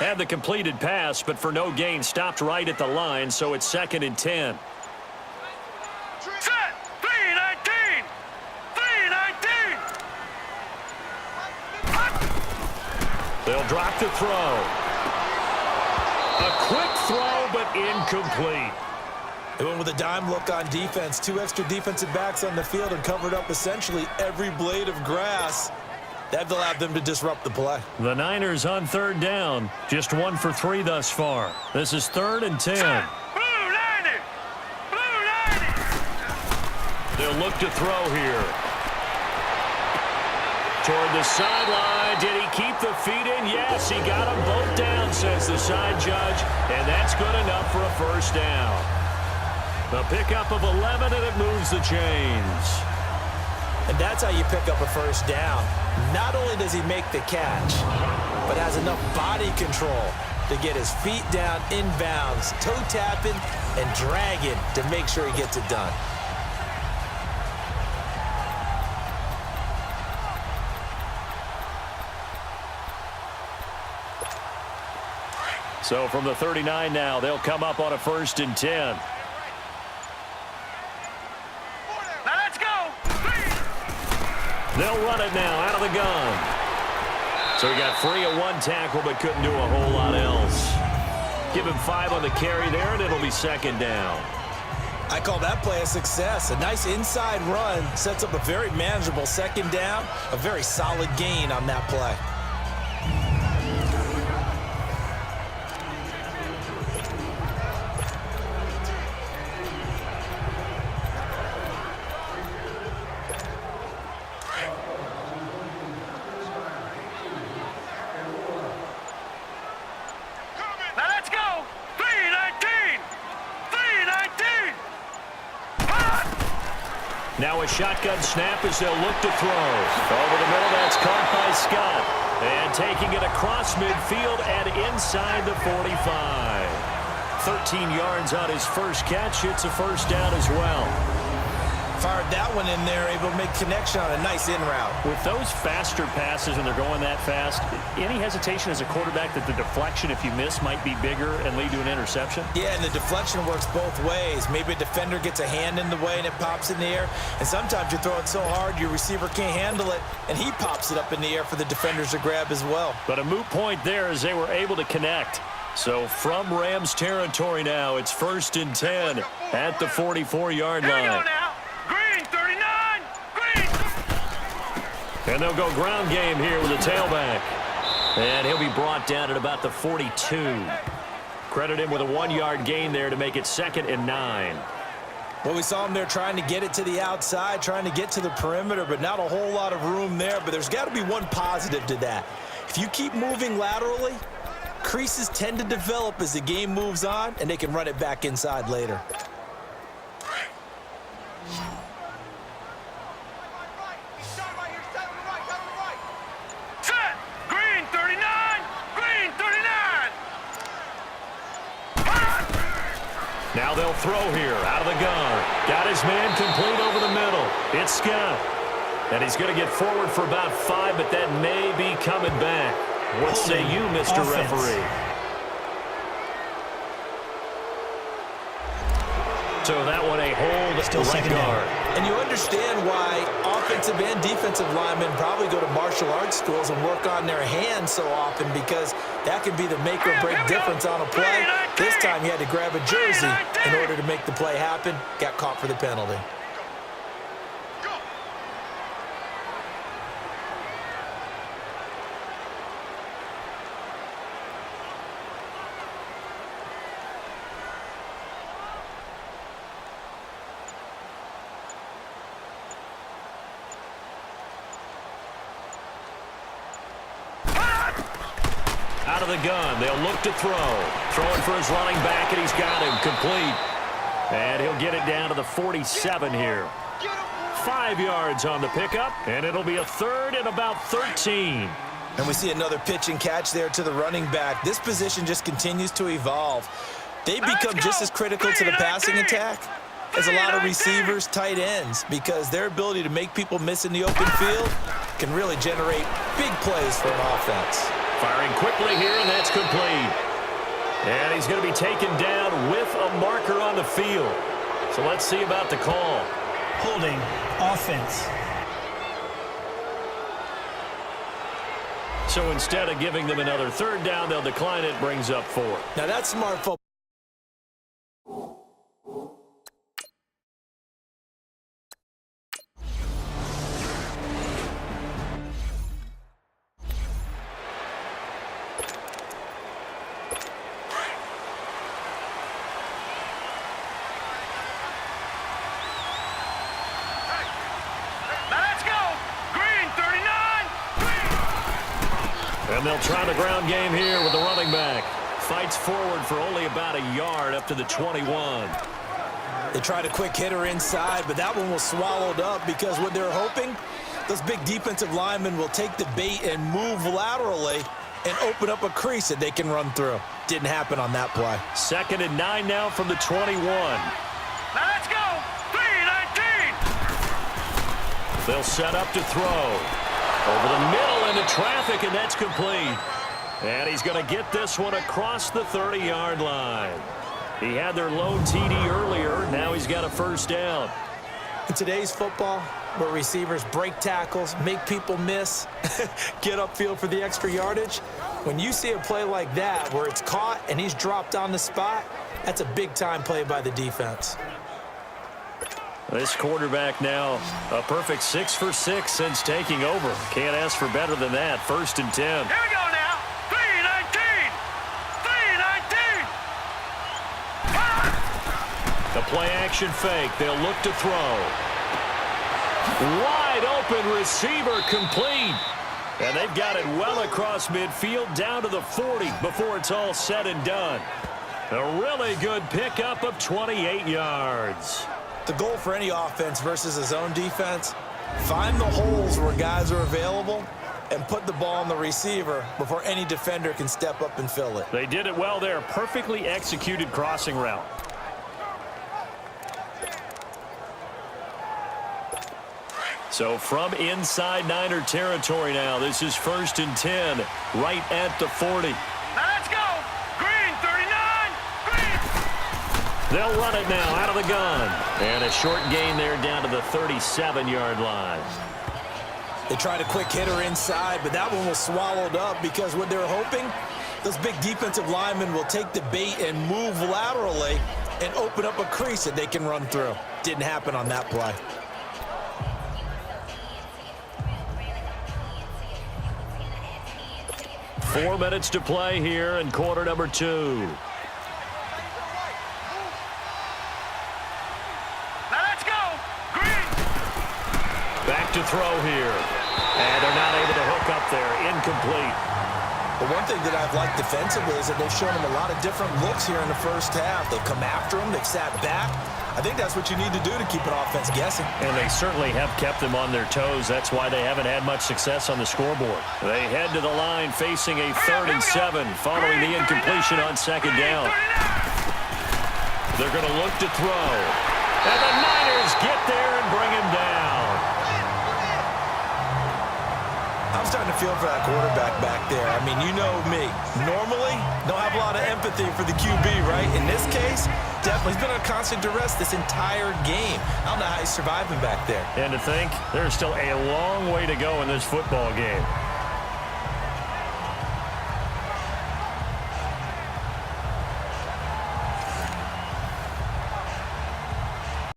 Had the completed pass, but for no gain, stopped right at the line, so it's 2nd and 10. Set! 3-19! 3-19! They'll drop the throw. A quick throw, but incomplete. They went with a dime look on defense. 2 extra defensive backs on the field and covered up essentially every blade of grass. That allowed them to disrupt the play. The Niners on 3rd down. Just 1 for 3 thus far. This is 3rd and 10. Blue 90! Blue 90! They'll look to throw here. Toward the sideline. Did he keep the feet in? Yes, he got them both down, says the side judge. And that's good enough for a first down. A pickup of 11, and it moves the chains. And that's how you pick up a first down. Not only does he make the catch, but has enough body control to get his feet down inbounds, toe tapping and dragging to make sure he gets it done. So from the 39 now, they'll come up on a 1st and 10. They'll run it now out of the gun. So he got free of 1 tackle but couldn't do a whole lot else. Give him 5 on the carry there, and it'll be 2nd down. I call that play a success. A nice inside run sets up a very manageable 2nd down. A very solid gain on that play. Now a shotgun snap as they'll look to throw. Over the middle, that's caught by Scott. And taking it across midfield and inside the 45. 13 yards on his first catch. It's a first down as well. Fired that one in there, able to make connection on a nice in route. With those faster passes when they're going that fast, any hesitation as a quarterback that the deflection, if you miss, might be bigger and lead to an interception? Yeah, and the deflection works both ways. Maybe a defender gets a hand in the way and it pops in the air. And sometimes you throw it so hard your receiver can't handle it, and he pops it up in the air for the defenders to grab as well. But a moot point there as they were able to connect. So from Rams territory now, it's 1st and 10 at the 44-yard line. And they'll go ground game here with a tailback. And he'll be brought down at about the 42. Credit him with a 1-yard gain there to make it 2nd and 9. Well, we saw him there trying to get it to the outside, trying to get to the perimeter, but not a whole lot of room there. But there's got to be one positive to that. If you keep moving laterally, creases tend to develop as the game moves on, and they can run it back inside later. Now they'll throw here out of the gun. Got his man complete over the middle. It's Scott. And he's going to get forward for about 5, but that may be coming back. What say you, Mr. Referee? So that one a hold, still right guard. And you understand why offensive and defensive linemen probably go to martial arts schools and work on their hands so often, because that can be the make or break difference on a play. This time he had to grab a jersey in order to make the play happen. Got caught for the penalty. Out of the gun, they'll look to throw. Throwing for his running back, and he's got him complete. And he'll get it down to the 47 here. 5 yards on the pickup, and it'll be a 3rd and about 13. And we see another pitch and catch there to the running back. This position just continues to evolve. They become just as critical to the passing attack as a lot of receivers, tight ends, because their ability to make people miss in the open field can really generate big plays for an offense. Firing quickly here, and that's complete. And he's going to be taken down with a marker on the field. So let's see about the call. Holding offense. So instead of giving them another third down, they'll decline it, brings up 4. Now that's smart football. And they'll try the ground game here with the running back. Fights forward for only about a yard up to the 21. They tried a quick hitter inside, but that one was swallowed up because what they're hoping, those big defensive linemen will take the bait and move laterally and open up a crease that they can run through. Didn't happen on that play. 2nd and 9 now from the 21. Now let's go. 3-19. They'll set up to throw. Over the middle into traffic, and that's complete. And he's going to get this one across the 30-yard line. He had their lone TD earlier. Now he's got a first down. In today's football, where receivers break tackles, make people miss, get upfield for the extra yardage, when you see a play like that where it's caught and he's dropped on the spot, that's a big-time play by the defense. This quarterback now a perfect 6 for 6 since taking over. Can't ask for better than that. 1st and 10. Here we go now. 3-19. 3-19. The play action fake. They'll look to throw. Wide open receiver complete. And they've got it well across midfield down to the 40 before it's all said and done. A really good pickup of 28 yards. The goal for any offense versus his own defense, find the holes where guys are available and put the ball on the receiver before any defender can step up and fill it. They did it well there. Perfectly executed crossing route. So from inside Niner territory now, this is 1st and 10, right at the 40. Now let's go. Green 39. Green. They'll run it now out of the gun. And a short gain there down to the 37-yard line. They tried a quick hitter inside, but that one was swallowed up because what they're hoping, those big defensive linemen will take the bait and move laterally and open up a crease that they can run through. Didn't happen on that play. Four minutes to play here in quarter number 2. Now let's go. Green. Back to throw here. And they're not able to hook up there. Incomplete. But one thing that I've liked defensively is that they've shown him a lot of different looks here in the first half. They've come after him. They've sat back. I think that's what you need to do to keep an offense guessing. And they certainly have kept them on their toes. That's why they haven't had much success on the scoreboard. They head to the line facing a 3rd and 7 following the incompletion on 2nd down. They're going to look to throw. And the Niners get there and bring him down. I'm starting to feel for that quarterback back there. I mean, you know me. Normally, don't have a lot of empathy for the QB, right? In this case, definitely. He's been under constant duress this entire game. I don't know how he's surviving back there. And to think, there's still a long way to go in this football game.